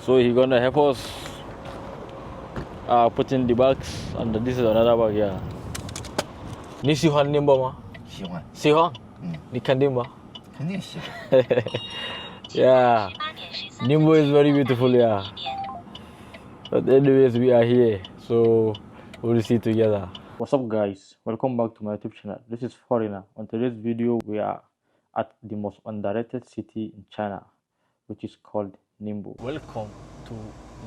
So he's gonna help us put in the bags, and this is another bag here. Ni sihan Ningbo ma? Sihan? Ni kan Ningbo? Yeah. Ningbo is very beautiful, yeah. But anyways, we are here, so we'll see together. What's up, guys? Welcome back to my YouTube channel. This is Foreigner. On today's video, we are at the most underrated city in China, which is called Ningbo. Welcome to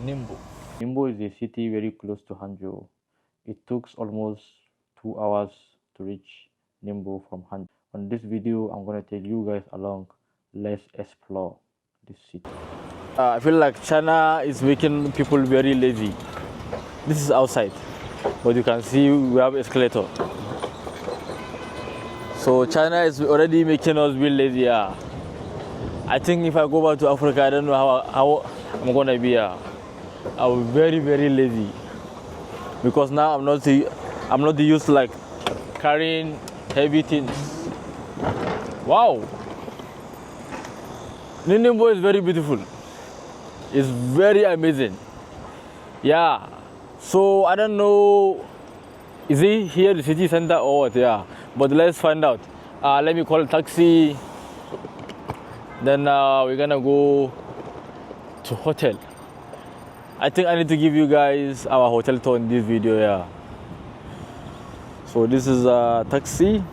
Ningbo. Ningbo is a city very close to Hangzhou. It took almost 2 hours to reach Ningbo from Hangzhou. On this video, I'm gonna take you guys along. Let's explore this city. I feel like China is making people very lazy. This is outside, but you can see we have escalator. So China is already making us be lazy. Yeah. I think if I go back to Africa, I don't know how I'm gonna be. I'm very lazy because now I'm not used to like carrying heavy things. Wow, Ningbo is very beautiful. It's very amazing. Yeah. So I don't know, is it here the city center or what? Yeah. But let's find out. Let me call a taxi. Then we're gonna go to hotel. I think I need to give you guys our hotel tour in this video. Yeah. So this is a taxi,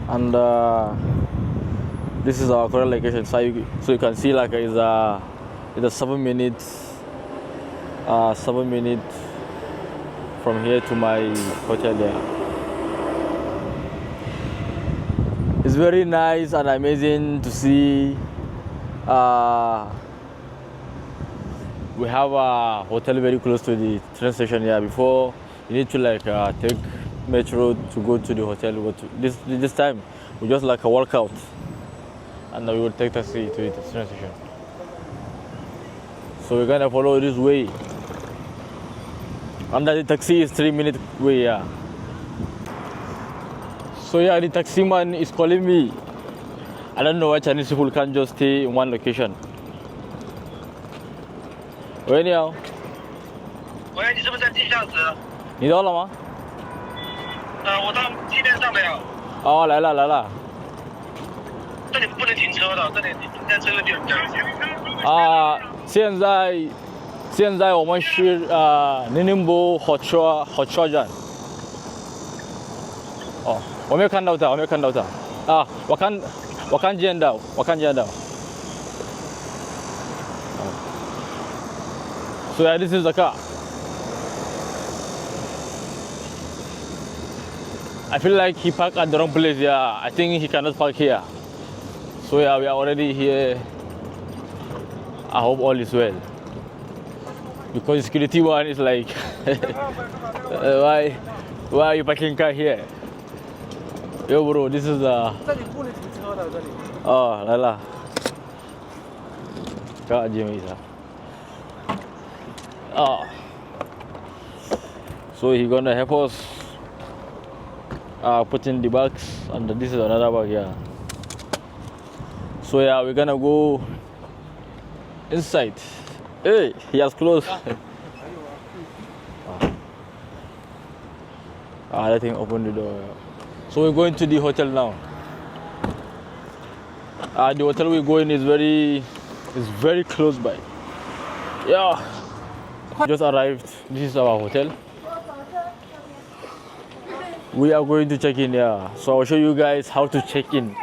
and this is our current location. So you can see like it's a 7 minutes. 7 minutes from here to my hotel. Yeah. It's very nice and amazing to see. We have a hotel very close to the train station here. Before you need to like take metro to go to the hotel. But this time we just like a walkout, and we will take taxi to the train station. So we're gonna follow this way. And the taxi is 3 minute way. Yeah. So yeah, the taxi man is calling me. I don't know why Chinese people can't just stay in one location. 喂，你好。喂，你是不是在地下室？你到了吗？我到地面上没有。哦，来了。这里不能停车的，这里停车的地方。现在我们是Ningbo火车站。哦，我没有看到他。我看见到。So yeah, this is the car. I feel like he parked at the wrong place. Yeah, I think he cannot park here. So yeah, we are already here. I hope all is well. Because the security one is like, why are you parking car here? Yo bro, this is the. Oh, 来了。God, Jimmy. So he's gonna help us put in the bags, and this is another bag here. So yeah, we're gonna go inside. Hey, he has closed. Let him open the door. So we're going to the hotel now. The hotel we're going is very close by. Yeah. Just arrived. This is our hotel. We are going to check in. Yeah. So I'll show you guys how to check in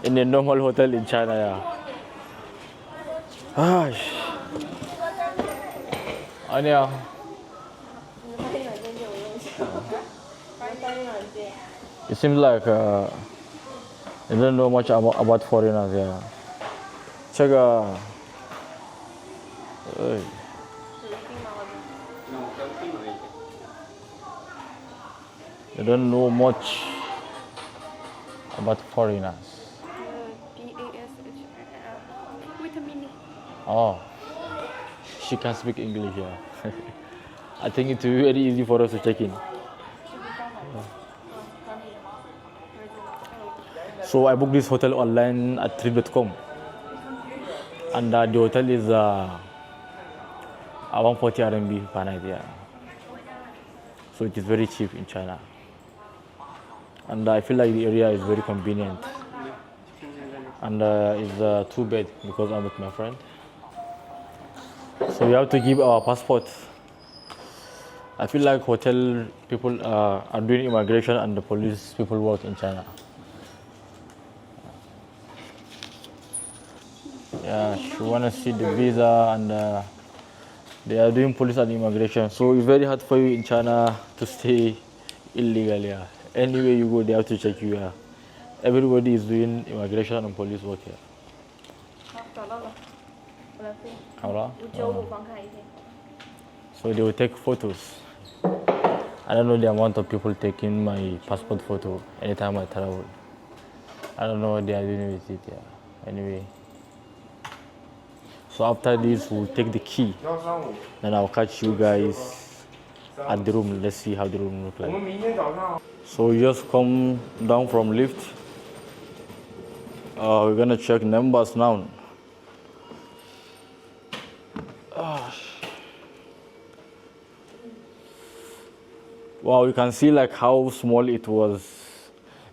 a normal hotel in China. Yeah. Anya. It seems like you don't know much about foreigners. Yeah. Check. You don't know much about foreigners. Oh, she can speak English, yeah. I think it will be very easy for us to check in. So I booked this hotel online at trip.com. And the hotel is 140 RMB per night, yeah. So it is very cheap in China. And I feel like the area is very convenient. And it's a 2-bed because I'm with my friend. So we have to give our passport. I feel like hotel people are doing immigration and the police people work in China. Yeah, she wanna see the visa and they are doing police and immigration. So it's very hard for you in China to stay illegal. Yeah, anywhere you go, they have to check you. Yeah, everybody is doing immigration and police work here. 找到了，我来付。好了。595房卡1天。So they will take photos. I don't know the amount of people taking my passport photo anytime I travel. I don't know what they are doing with it. Yeah. Anyway. So after this, we'll take the key. Then I'll catch you guys at the room. Let's see how the room looks like. So we just come down from lift. We're gonna check numbers now. Wow, you can see like how small it was,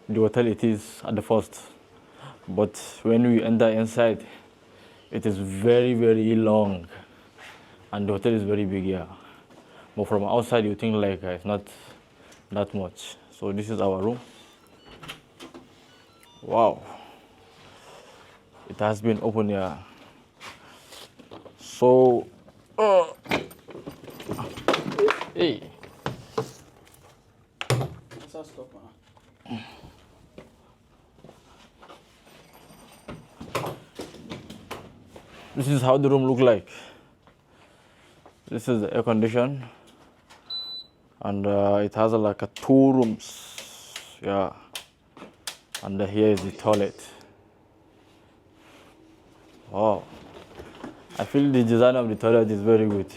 the hotel it is at the first. But when we enter inside, it is very, very long. And the hotel is very big, yeah. But from outside, you think like it's not that much. So this is our room. Wow. It has been open, yeah. So, hey. This is how the room look like. This is the air condition, and it has like 2 rooms, yeah. And here is the toilet. Wow, I feel the design of the toilet is very good.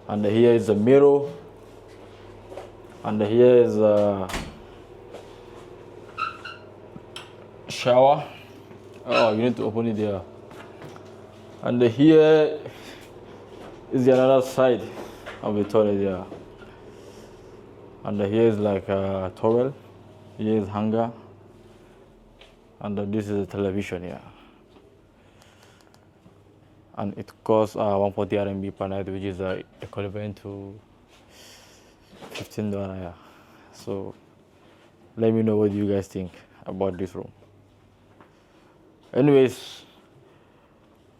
And here is a mirror, and here is a shower. Oh, you need to open it here. And here is the another side of the toilet, yeah. And here is like a towel. Here is hanger. And this is a television, yeah. And it costs 140 RMB per night, which is equivalent to $15, yeah. So let me know what you guys think about this room. Anyways,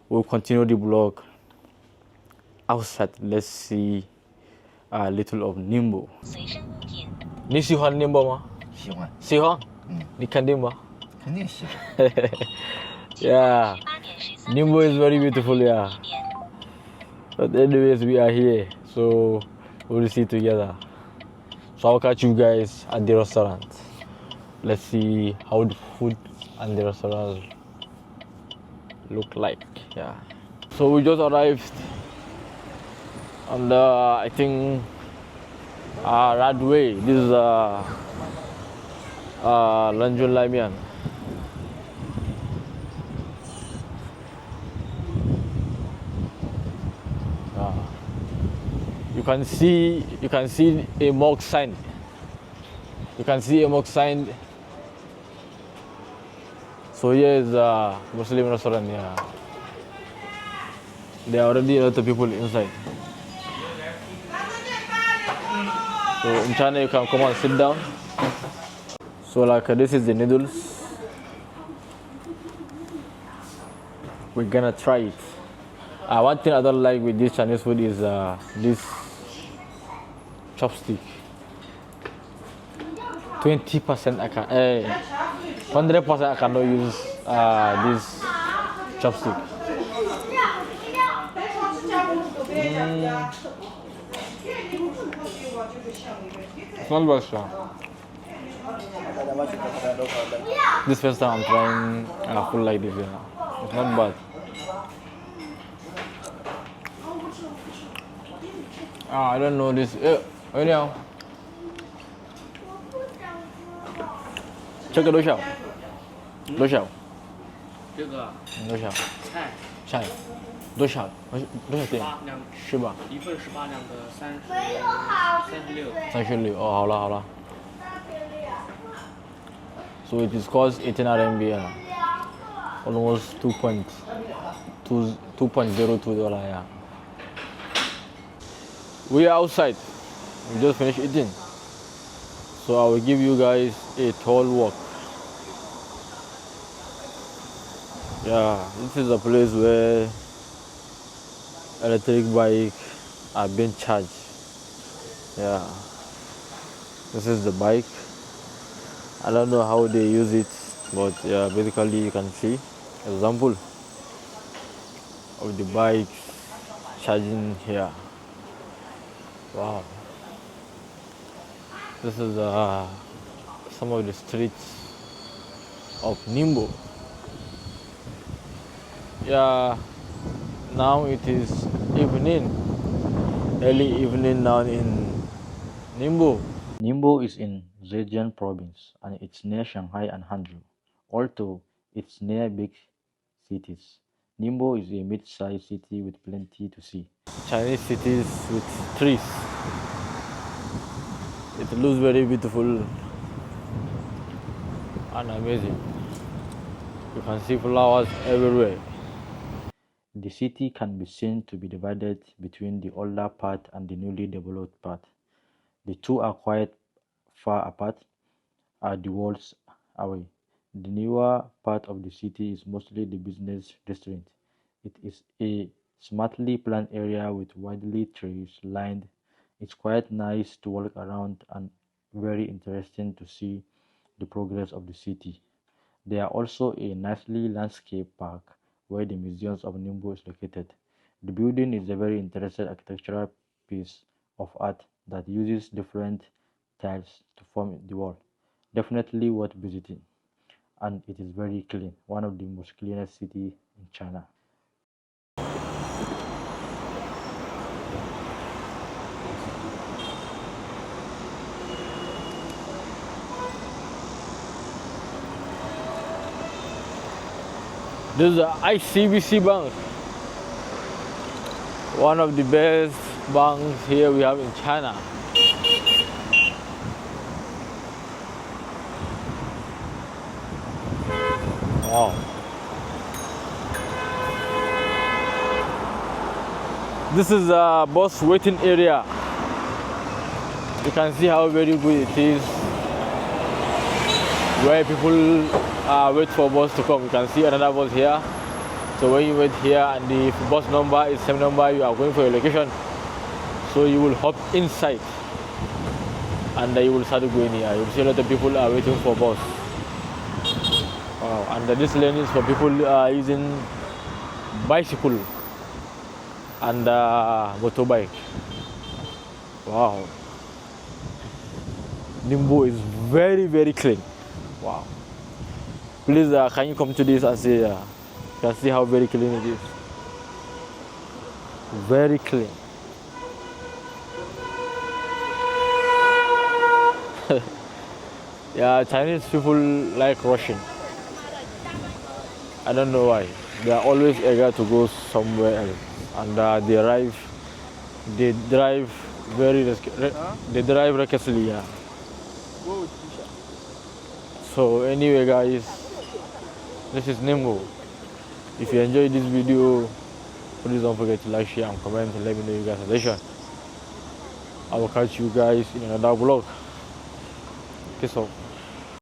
we'll continue the vlog outside. Let's see a little of Ningbo. 你喜欢 Ningbo 吗？喜欢。喜欢？你肯定吗？肯定喜欢。Yeah, Ningbo is very beautiful, yeah. But anyways, we are here, so we'll see together. So I'll catch you guys at the restaurant. Let's see how the food and the restaurant look like, yeah. So we just arrived on the, I think, right way. This is Lanjun Lamian. You can see a mosque sign. You can see a mosque sign. So here is a Muslim restaurant, yeah. There are already a lot of people inside. So in China you can come and sit down. So like this is the noodles. We're gonna try it. One thing I don't like with this Chinese food is this chopstick. 20% I can, 100% I cannot use this chopstick. It's not bad, sir. This first time I'm trying food like this, yeah. It's not bad. I don't know this. Anyhow. Check the Doshao. 这个多少？菜菜多少？多少tiền？两是吧？一份18，两个36。36哦，好了好了。So it is cost 18 RMB, almost 2.02 dollar. Yeah. We are outside. We just finished eating. So I will give you guys a tour walk. Yeah, this is a place where electric bikes are being charged. Yeah, this is the bike. I don't know how they use it, but yeah, basically you can see example of the bikes charging here. Wow, this is some of the streets of Ningbo. Yeah, now it is evening, early evening now in Ningbo. Ningbo is in Zhejiang province and it's near Shanghai and Hangzhou. Although it's near big cities, Ningbo is a mid-sized city with plenty to see. Chinese cities with trees. It looks very beautiful and amazing. You can see flowers everywhere. The city can be seen to be divided between the older part and the newly developed part. The two are quite far apart, are the worlds away. The newer part of the city is mostly the business district. It is a smartly planned area with widely trees lined. It's quite nice to walk around and very interesting to see the progress of the city. There are also a nicely landscaped park where the Museums of Ningbo is located. The building is a very interesting architectural piece of art that uses different tiles to form the wall. Definitely worth visiting, and it is very clean, one of the most cleanest cities in China. This is the ICBC Bank, one of the best banks here we have in China. Wow. This is a bus waiting area. You can see how very good it is, where people wait for bus to come. You can see another bus here. So when you wait here and the bus number is same number, you are going for your location. So you will hop inside and you will start going here. You will see a lot of people are waiting for bus. Wow. And this lane is for people using bicycle and motorbike. Wow. Ningbo is very clean. Wow. Please, can you come to this and see? You can see how very clean it is. Very clean. Yeah, Chinese people like rushing. I don't know why. They are always eager to go somewhere else, and they drive they drive recklessly. Yeah. So anyway, guys, this is Ningbo. If you enjoyed this video, please don't forget to like, share, and comment, and let me know your guys' suggestion. I will catch you guys in another vlog. Peace out.